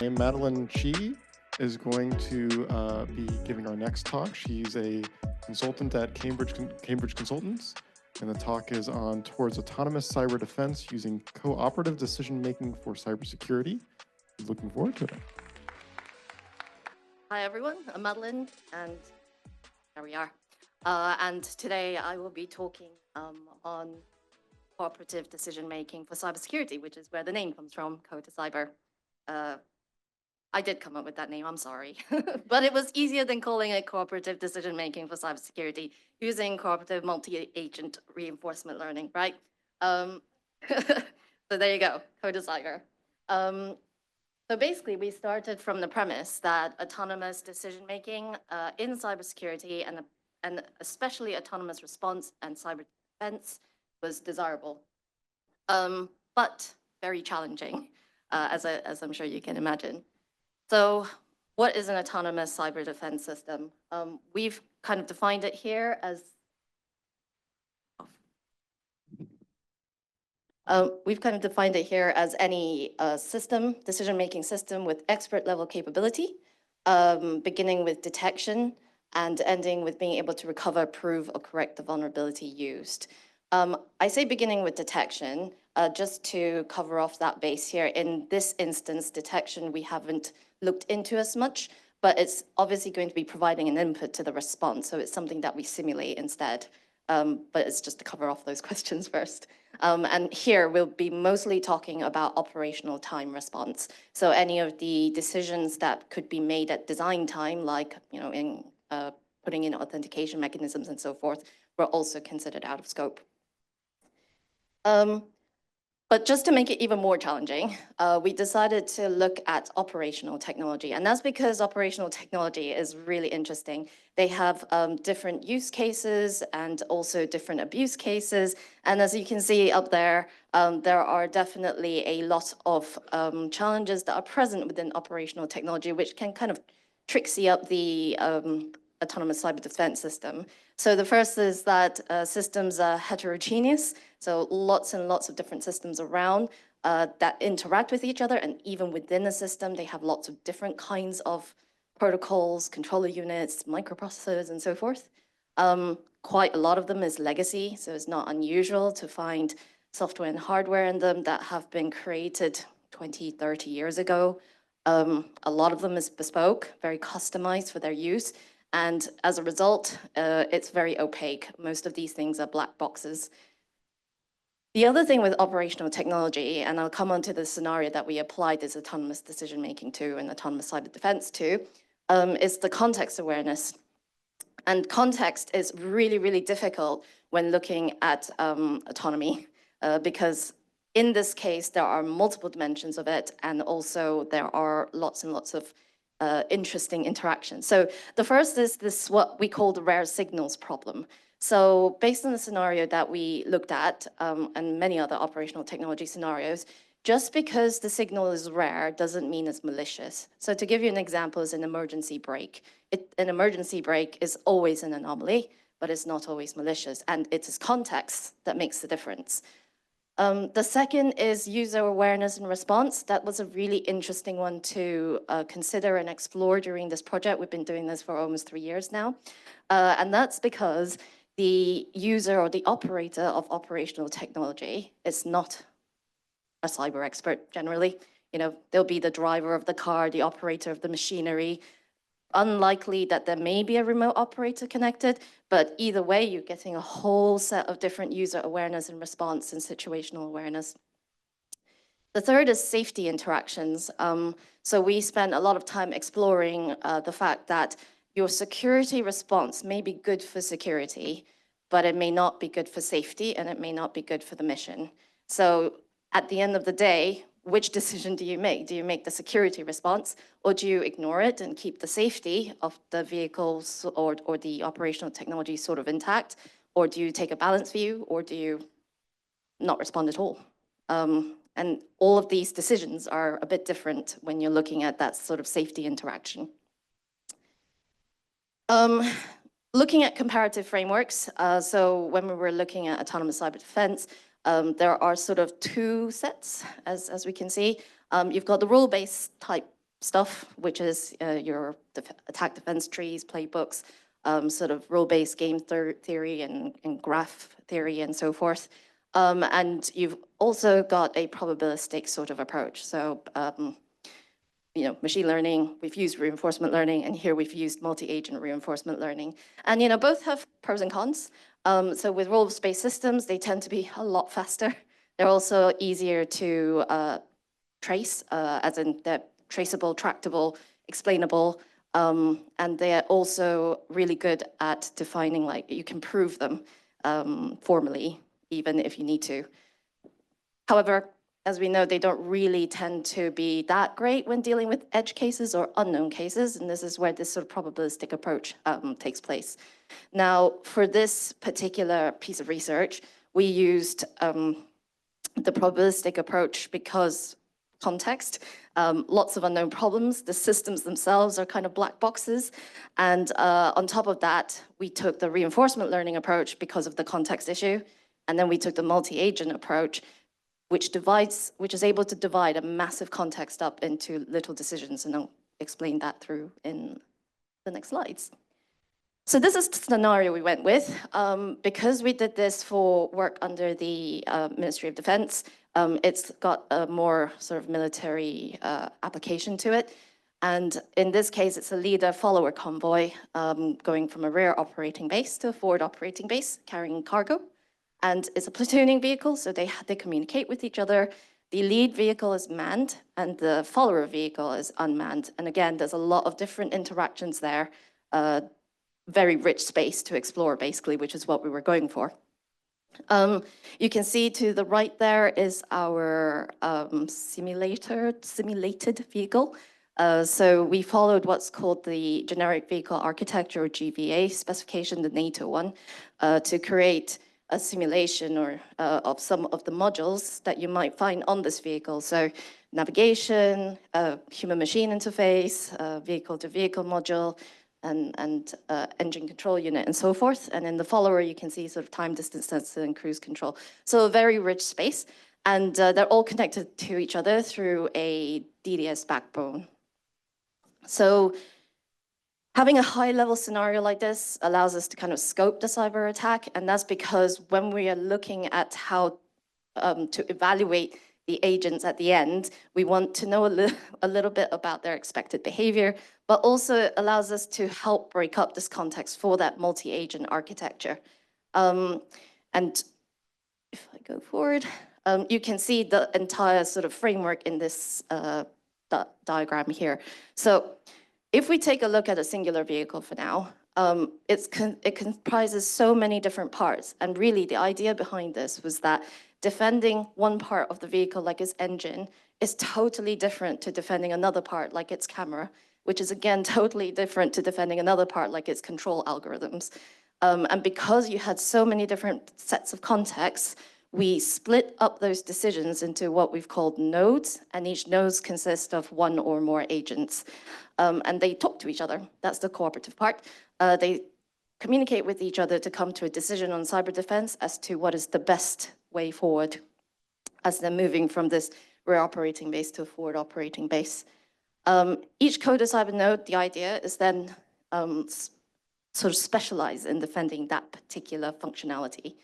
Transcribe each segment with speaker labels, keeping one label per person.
Speaker 1: Madeline Cheah is going to be giving our next talk. She's a consultant at Cambridge Consultants, and the talk is on towards autonomous cyber defense using cooperative decision-making for cybersecurity. Looking forward to it.
Speaker 2: Hi everyone, I'm Madeline, and there we are. And today I will be talking on cooperative decision-making for cybersecurity, which is where the name comes from, Co-Cyber. I did come up with that name, I'm sorry. But it was easier than calling it cooperative decision-making for cybersecurity using cooperative multi-agent reinforcement learning, right? So there you go, Co-Cyber. So basically, we started from the premise that autonomous decision-making in cybersecurity and especially autonomous response and cyber defense was desirable, but very challenging, as I'm sure you can imagine. So what is an autonomous cyber defense system? We've kind of defined it here as any system, decision-making system with expert-level capability, beginning with detection and ending with being able to recover, prove, or correct the vulnerability used. I say beginning with detection, just to cover off that base here. In this instance, detection we haven't looked into as much, but it's obviously going to be providing an input to the response, so it's something that we simulate instead. But it's just to cover off those questions first. And here we'll be mostly talking about operational time response. So any of the decisions that could be made at design time, like in putting in authentication mechanisms and so forth, were also considered out of scope. But just to make it even more challenging, we decided to look at operational technology. And that's because operational technology is really interesting. They have different use cases and also different abuse cases. And as you can see up there, there are definitely a lot of challenges that are present within operational technology, which can kind of tricksy up the autonomous cyber defense system. So the first is that systems are heterogeneous, so lots and lots of different systems around that interact with each other, and even within the system, they have lots of different kinds of protocols, controller units, microprocessors, and so forth. Quite a lot of them is legacy, so it's not unusual to find software and hardware in them that have been created 20, 30 years ago. A lot of them is bespoke, very customized for their use. And as a result, it's very opaque. Most of these things are black boxes. The other thing with operational technology, and I'll come on to the scenario that we applied this autonomous decision-making to and autonomous cyber defense to, is the context awareness. And context is really, really difficult when looking at autonomy, because in this case, there are multiple dimensions of it, and also there are lots and lots of interesting interactions. So the first is this, what we call the rare signals problem. So based on the scenario that we looked at, and many other operational technology scenarios, just because the signal is rare doesn't mean it's malicious. So to give you an example is an emergency brake. An emergency brake is always an anomaly, but it's not always malicious, and it's its context that makes the difference. The second is user awareness and response. That was a really interesting one to consider and explore during this project. We've been doing this for almost 3 years now. And that's because the user or the operator of operational technology is not a cyber expert generally. They'll be the driver of the car, the operator of the machinery. Unlikely that there may be a remote operator connected, but either way, you're getting a whole set of different user awareness and response and situational awareness. The third is safety interactions. So we spent a lot of time exploring the fact that your security response may be good for security, but it may not be good for safety, and it may not be good for the mission. So at the end of the day, which decision do you make? Do you make the security response, or do you ignore it and keep the safety of the vehicles or the operational technology sort of intact? Or do you take a balanced view, or do you not respond at all? And all of these decisions are a bit different when you're looking at that sort of safety interaction. Looking at comparative frameworks, so when we were looking at autonomous cyber defense, there are sort of two sets, as we can see. You've got the rule-based type stuff, which is your attack defense trees, playbooks, sort of role-based game theory and graph theory and so forth. And you've also got a probabilistic sort of approach. So, you know, machine learning, we've used reinforcement learning, and here we've used multi-agent reinforcement learning. And, you know, both have pros and cons. So with role-based systems, they tend to be a lot faster. They're also easier to trace, as in they're traceable, tractable, explainable, and they're also really good at defining, like, you can prove them formally, even if you need to. However, as we know, they don't really tend to be that great when dealing with edge cases or unknown cases, and this is where this sort of probabilistic approach takes place. Now, for this particular piece of research, we used the probabilistic approach because context, lots of unknown problems, the systems themselves are kind of black boxes, and on top of that, we took the reinforcement learning approach because of the context issue, and then we took the multi-agent approach, which is able to divide a massive context up into little decisions, and I'll explain that through in the next slides. So this is the scenario we went with. Because we did this for work under the Ministry of Defense, it's got a more sort of military application to it. And in this case, it's a leader-follower convoy going from a rear operating base to a forward operating base, carrying cargo. And it's a platooning vehicle, so they communicate with each other. The lead vehicle is manned, and the follower vehicle is unmanned. And again, there's a lot of different interactions there, very rich space to explore, basically, which is what we were going for. You can see to the right there is our simulated vehicle. So we followed what's called the Generic Vehicle Architecture, or GVA specification, the NATO one, to create a simulation or of some of the modules that you might find on this vehicle. So navigation, human-machine interface, vehicle-to-vehicle module, and engine control unit, and so forth. And in the follower, you can see sort of time, distance sensor, and cruise control. So a very rich space, and they're all connected to each other through a DDS backbone. So having a high-level scenario like this allows us to kind of scope the cyber attack, and that's because when we are looking at how to evaluate the agents at the end, we want to know a little bit about their expected behavior, but also allows us to help break up this context for that multi-agent architecture. And if I go forward, you can see the entire sort of framework in this diagram here. So if we take a look at a singular vehicle for now, it comprises so many different parts. And really, the idea behind this was that defending one part of the vehicle, like its engine, is totally different to defending another part, like its camera, which is, again, totally different to defending another part, like its control algorithms. And because you had so many different sets of contexts, we split up those decisions into what we've called nodes, and each node consists of one or more agents. And they talk to each other. That's the cooperative part. They communicate with each other to come to a decision on cyber defense as to what is the best way forward as they're moving from this rear operating base to a forward operating base. Each co-decider node, the idea is then sort of specialize in defending that particular functionality.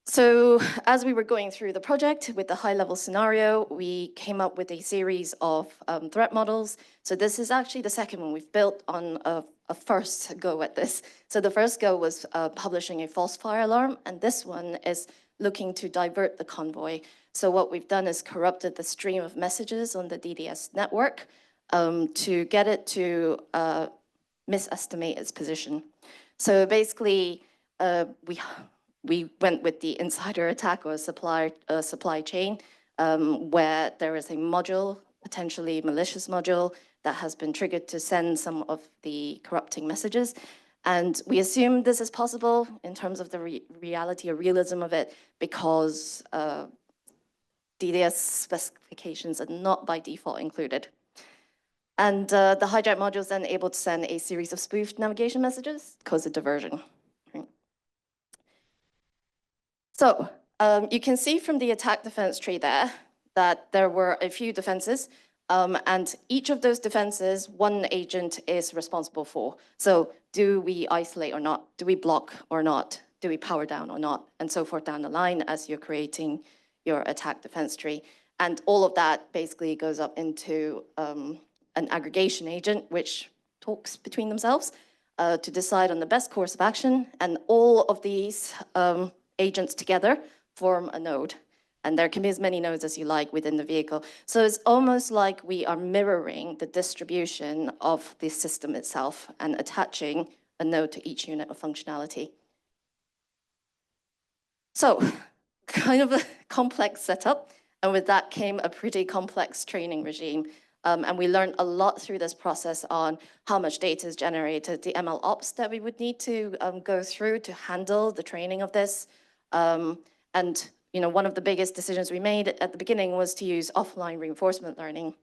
Speaker 2: So as we were going through the project with the high-level scenario, we came up with a series of threat models. So this is actually the second one we've built on a first go at this. So the first go was publishing a false fire alarm, and this one is looking to divert the convoy. So what we've done is corrupted the stream of messages on the DDS network to get it to misestimate its position. So basically, we went with the insider attack or supply chain, where there is a module, potentially malicious module, that has been triggered to send some of the corrupting messages. And we assume this is possible in terms of the reality or realism of it, because DDS specifications are not by default included. And the hijack module is then able to send a series of spoofed navigation messages, cause a diversion. So you can see from the attack defense tree there, that there were a few defenses, and each of those defenses, one agent is responsible for. So do we isolate or not? Do we block or not? Do we power down or not? And so forth down the line as you're creating your attack defense tree. And all of that basically goes up into an aggregation agent, which talks between themselves to decide on the best course of action. And all of these agents together form a node. And there can be as many nodes as you like within the vehicle. So it's almost like we are mirroring the distribution of the system itself and attaching a node to each unit of functionality. So kind of a complex setup. And with that came a pretty complex training regime. And we learned a lot through this process on how much data is generated, the ML ops that we would need to go through to handle the training of this. And one of the biggest decisions we made at the beginning was to use offline reinforcement learning.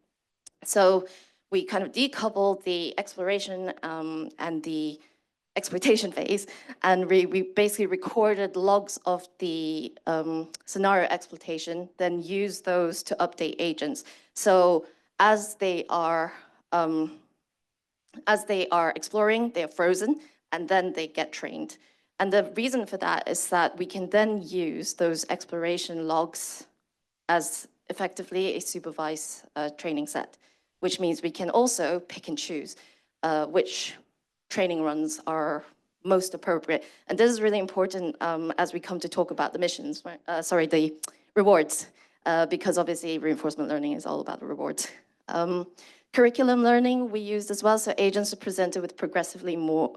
Speaker 2: So we kind of decoupled the exploration and the exploitation phase, and we basically recorded logs of the scenario exploitation, then used those to update agents. So as they are exploring, they are frozen, and then they get trained. And the reason for that is that we can then use those exploration logs as effectively a supervised training set, which means we can also pick and choose which training runs are most appropriate. And this is really important as we come to talk about the missions, right? The rewards, because obviously reinforcement learning is all about the rewards. Curriculum learning we used as well, so agents are presented with progressively more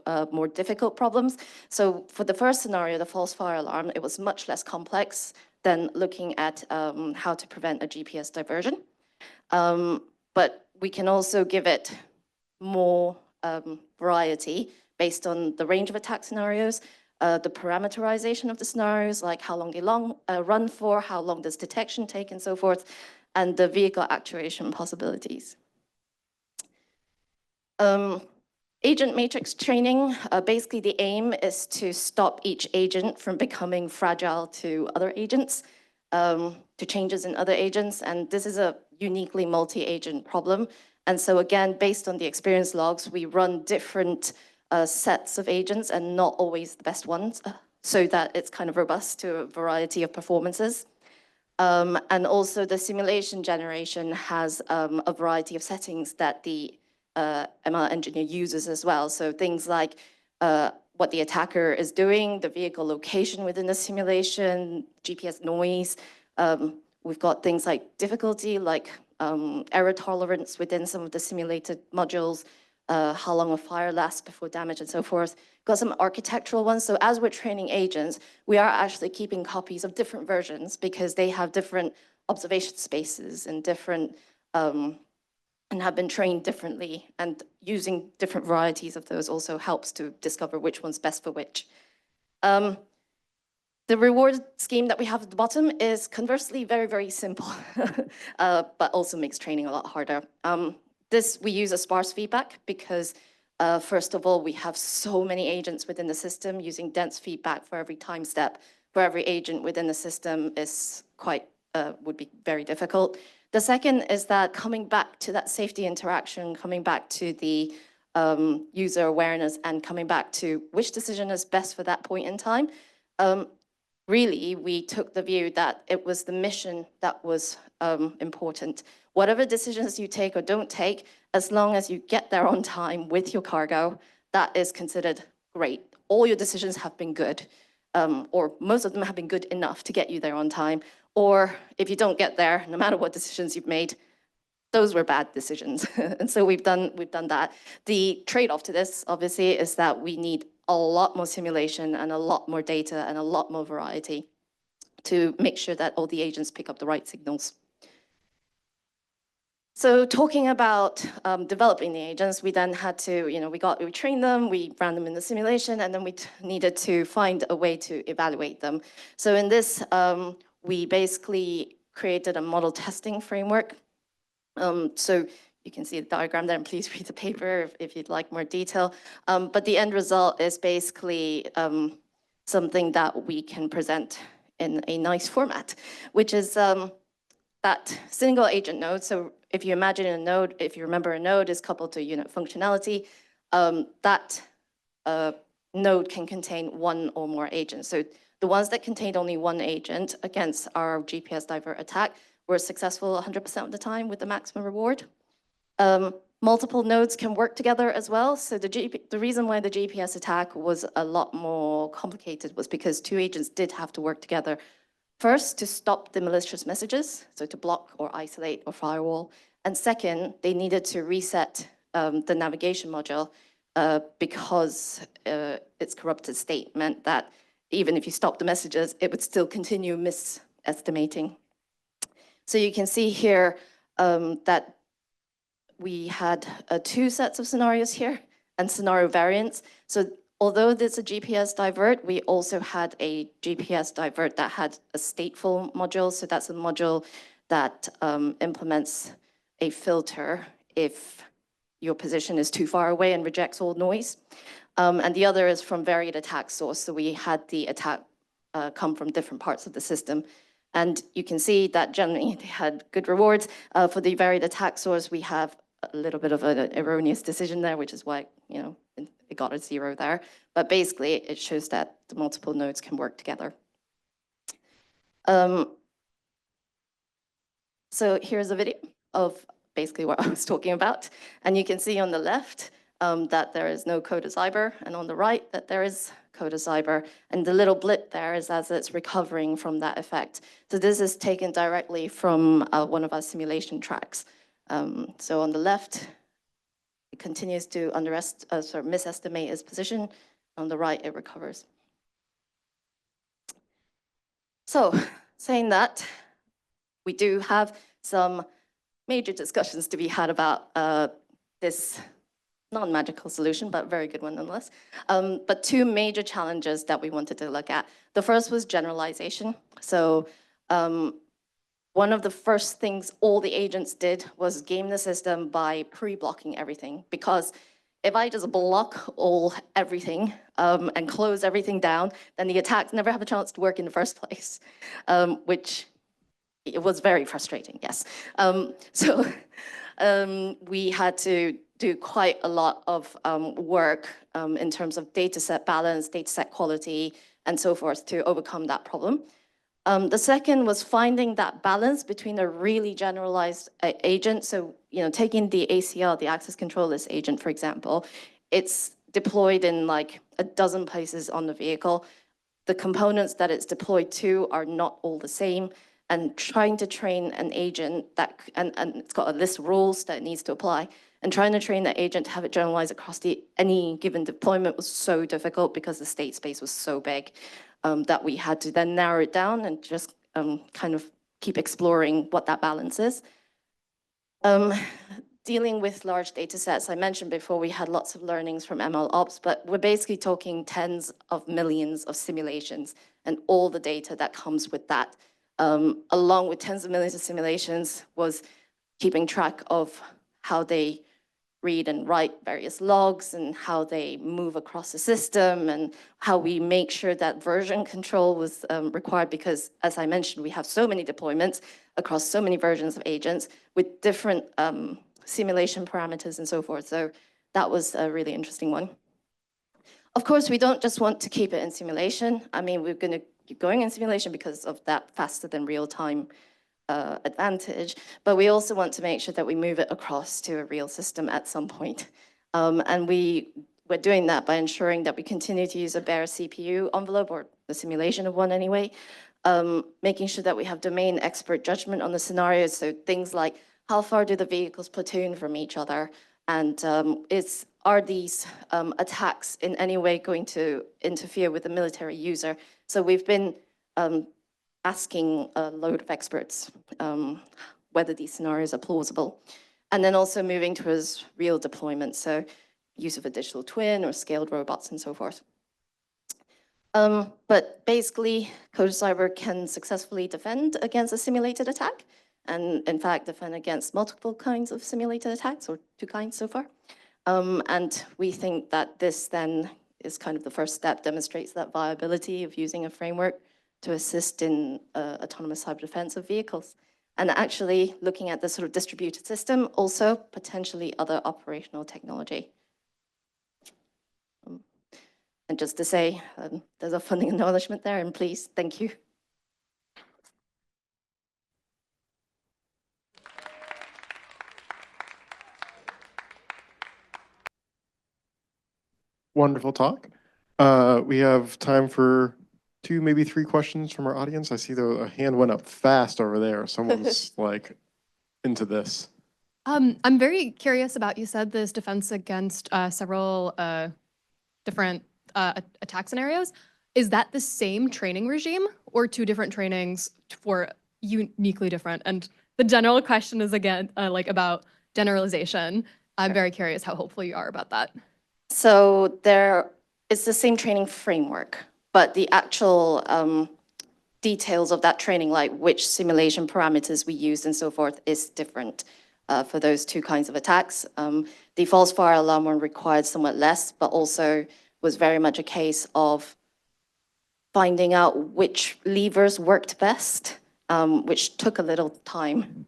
Speaker 2: difficult problems. So for the first scenario, the false fire alarm, it was much less complex than looking at how to prevent a GPS diversion. But we can also give it more variety based on the range of attack scenarios, the parameterization of the scenarios, like how long they run for, how long does detection take, and so forth, and the vehicle actuation possibilities. Agent matrix training, basically the aim is to stop each agent from becoming fragile to other agents, to changes in other agents, and this is a uniquely multi-agent problem. And so again, based on the experience logs, we run different sets of agents and not always the best ones, so that it's kind of robust to a variety of performances. And also the simulation generation has a variety of settings that the ML engineer uses as well. So things like what the attacker is doing, the vehicle location within the simulation, GPS noise. We've got things like difficulty, like error tolerance within some of the simulated modules, how long a fire lasts before damage and so forth. Got some architectural ones. So as we're training agents, we are actually keeping copies of different versions because they have different observation spaces and different, and have been trained differently, and using different varieties of those also helps to discover which one's best for which. The reward scheme that we have at the bottom is conversely very, very simple, but also makes training a lot harder. We use a sparse feedback because first of all, we have so many agents within the system. Using dense feedback for every time step for every agent within the system is would be very difficult. The second is that coming back to that safety interaction, coming back to the user awareness, and coming back to which decision is best for that point in time. Really, we took the view that it was the mission that was important. Whatever decisions you take or don't take, as long as you get there on time with your cargo, that is considered great. All your decisions have been good, or most of them have been good enough to get you there on time. Or if you don't get there, no matter what decisions you've made, those were bad decisions. And so we've done that. The trade-off to this, obviously, is that we need a lot more simulation and a lot more data and a lot more variety to make sure that all the agents pick up the right signals. So talking about developing the agents, we then had to, we trained them, we ran them in the simulation, and then we needed to find a way to evaluate them. So in this, we basically created a model testing framework. So you can see the diagram there, and please read the paper if you'd like more detail. But the end result is basically something that we can present in a nice format, which is that single agent node, so if you imagine a node, if you remember a node is coupled to unit functionality, that node can contain one or more agents. So the ones that contained only one agent against our GPS divert attack were successful 100% of the time with the maximum reward. Multiple nodes can work together as well. So the reason why the GPS attack was a lot more complicated was because two agents did have to work together. First, to stop the malicious messages, so to block or isolate or firewall. And second, they needed to reset the navigation module because its corrupted state meant that even if you stop the messages, it would still continue misestimating. So you can see here that we had two sets of scenarios here and scenario variants. So although there's a GPS divert, we also had a GPS divert that had a stateful module. So that's a module that implements a filter if your position is too far away and rejects all noise. And the other is from varied attack source. So we had the attack come from different parts of the system. And you can see that generally they had good rewards. For the varied attack source, we have a little bit of an erroneous decision there, which is why, you know, it got a 0 there. But basically, it shows that the multiple nodes can work together. So here's a video of basically what I was talking about. And you can see on the left that there is no CodaCyber, and on the right that there is CodaCyber. And the little blip there is as it's recovering from that effect. So this is taken directly from one of our simulation tracks. So on the left, it continues to misestimate its position. On the right, it recovers. So saying that, we do have some major discussions to be had about this non-magical solution, but very good one nonetheless. But two major challenges that we wanted to look at. The first was generalization. So one of the first things all the agents did was game the system by pre-blocking everything. Because if I just block everything and close everything down, then the attacks never have a chance to work in the first place, which it was very frustrating, yes. So we had to do quite a lot of work in terms of data set balance, data set quality, and so forth to overcome that problem. The second was finding that balance between a really generalized agent. So, you know, taking the ACL, the access control list agent, for example, it's deployed in like a dozen places on the vehicle. The components that it's deployed to are not all the same. And trying to train an agent that, and it's got a list of rules that it needs to apply, and trying to train that agent to have it generalized across any given deployment was so difficult because the state space was so big that we had to then narrow it down and just kind of keep exploring what that balance is. Dealing with large data sets, I mentioned before, we had lots of learnings from ML ops, but we're basically talking tens of millions of simulations and all the data that comes with that. Along with tens of millions of simulations was keeping track of how they read and write various logs and how they move across the system and how we make sure that version control was required because, as I mentioned, we have so many deployments across so many versions of agents with different simulation parameters and so forth. So that was a really interesting one. Of course, we don't just want to keep it in simulation. I mean, we're going to keep going in simulation because of that faster than real time advantage, but we also want to make sure that we move it across to a real system at some point. And we're doing that by ensuring that we continue to use a bare CPU envelope, or the simulation of one anyway, making sure that we have domain expert judgment on the scenarios. So things like how far do the vehicles platoon from each other? And are these attacks in any way going to interfere with the military user? So we've been asking a load of experts whether these scenarios are plausible. And then also moving towards real deployment, so use of a digital twin or scaled robots and so forth. But basically, CodaCyber can successfully defend against a simulated attack, and in fact, defend against multiple kinds of simulated attacks, or 2 kinds so far. And we think that this then is kind of the first step, demonstrates that viability of using a framework to assist in autonomous cyber defense of vehicles. and actually looking at the sort of distributed system, also potentially other operational technology. And just to say, there's a funding acknowledgement there, and please, thank you.
Speaker 1: Wonderful talk. We have time for 2, maybe 3 questions from our audience. I see a hand went up fast over there. Someone's like into this.
Speaker 3: I'm very curious about, you said this defense against several different attack scenarios. Is that the same training regime or 2 different trainings for uniquely different? And the general question is again, like about generalization. I'm very curious how hopeful you are about that.
Speaker 2: So it's the same training framework, but the actual details of that training, like which simulation parameters we used and so forth, is different for those 2 kinds of attacks. The false fire alarm one required somewhat less, but also was very much a case of finding out which levers worked best, which took a little time.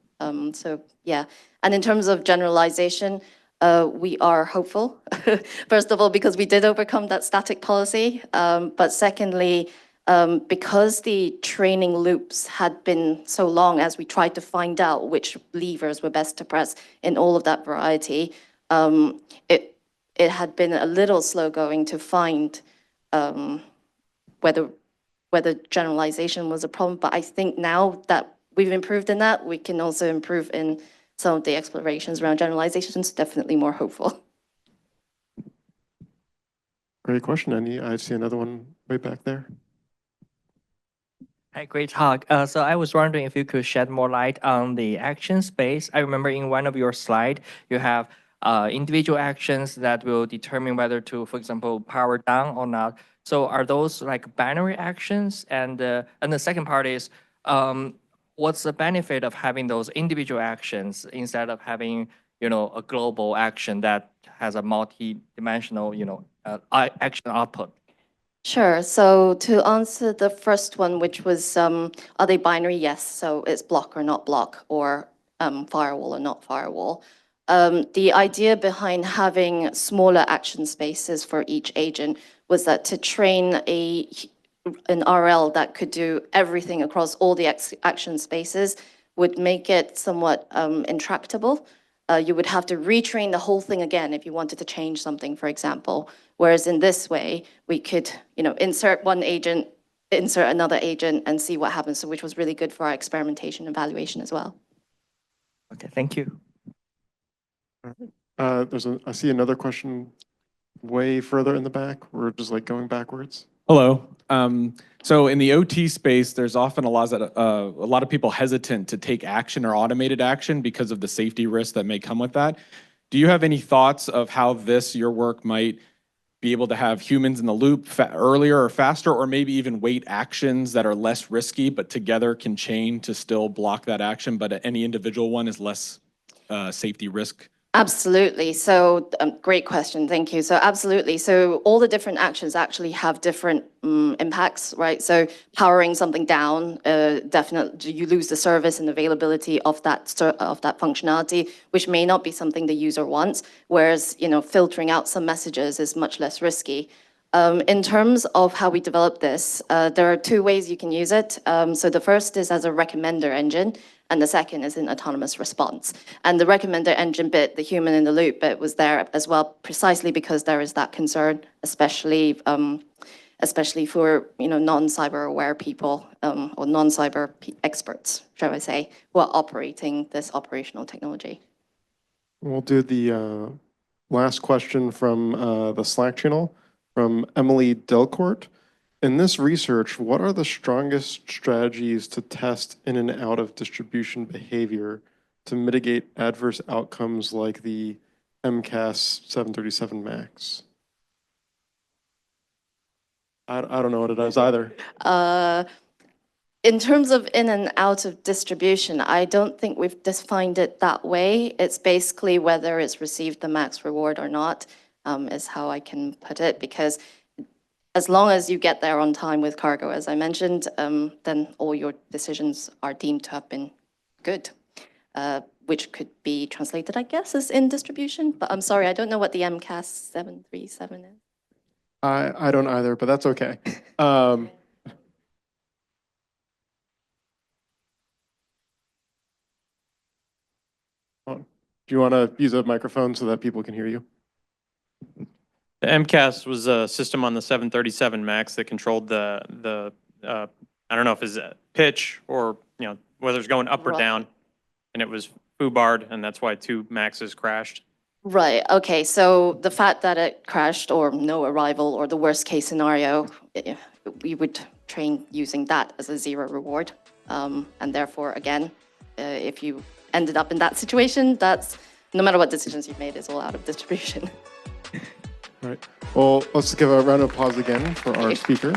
Speaker 2: So yeah, and in terms of generalization, we are hopeful, first of all, because we did overcome that static policy, but secondly, because the training loops had been so long as we tried to find out which levers were best to press in all of that variety, it had been a little slow going to find whether generalization was a problem. But I think now that we've improved in that, we can also improve in some of the explorations around generalizations, definitely more hopeful.
Speaker 1: Great question. I see another one right back there.
Speaker 4: Hi, great talk. So I was wondering if you could shed more light on the action space. I remember in one of your slides, you have individual actions that will determine whether to, for example, power down or not. So are those like binary actions? And the second part is, what's the benefit of having those individual actions instead of having, a global action that has a multi-dimensional, action output?
Speaker 2: Sure. So to answer the first one, which was, are they binary? Yes. So it's block or not block, or firewall or not firewall. The idea behind having smaller action spaces for each agent was that to train an RL that could do everything across all the action spaces would make it somewhat intractable. You would have to retrain the whole thing again if you wanted to change something, for example. Whereas in this way, we could, insert one agent, insert another agent, and see what happens. So which was really good for our experimentation and evaluation as well.
Speaker 4: Okay, thank you.
Speaker 1: I see another question way further in the back. We're just like going backwards.
Speaker 5: Hello. So in the OT space, there's often a lot of people hesitant to take action or automated action because of the safety risks that may come with that. Do you have any thoughts of how your work might be able to have humans in the loop earlier or faster, or maybe even wait actions that are less risky, but together can chain to still block that action, but any individual one is less safety risk?
Speaker 2: Absolutely. So great question. Thank you. So absolutely. So all the different actions actually have different impacts, right? So powering something down, definitely you lose the service and availability of that functionality, which may not be something the user wants. Whereas, filtering out some messages is much less risky. In terms of how we develop this, there are 2 ways you can use it. So the first is as a recommender engine, and the second is an autonomous response. And the recommender engine bit, the human in the loop bit, was there as well, precisely because there is that concern, especially for non-cyber aware people or non-cyber experts, shall I say, who are operating this operational technology.
Speaker 1: We'll do the last question from the Slack channel from Emily Delcourt. In this research, what are the strongest strategies to test in and out of distribution behavior to mitigate adverse outcomes like the MCAS 737 MAX? I don't know what it is either.
Speaker 2: In terms of in and out of distribution, I don't think we've defined it that way. It's basically whether it's received the max reward or not, is how I can put it, because as long as you get there on time with cargo, as I mentioned, then all your decisions are deemed to have been good, which could be translated, I guess, as in distribution. But I'm sorry, I don't know what the MCAS 737 is.
Speaker 1: I don't either, but that's okay. Do you want to use a microphone so that people can hear you?
Speaker 6: The MCAS was a system on the 737 MAX that controlled the I don't know if it's a pitch or, whether it's going up or
Speaker 2: Right.
Speaker 6: down. And it was foobarred, and that's why 2 MAXs crashed.
Speaker 2: Right, okay, so the fact that it crashed or no arrival or the worst case scenario, we would train using that as a zero reward. And therefore, again, if you ended up in that situation, that's, no matter what decisions you've made, is all out of distribution.
Speaker 1: Right. Well, let's give a round of applause again for our speaker.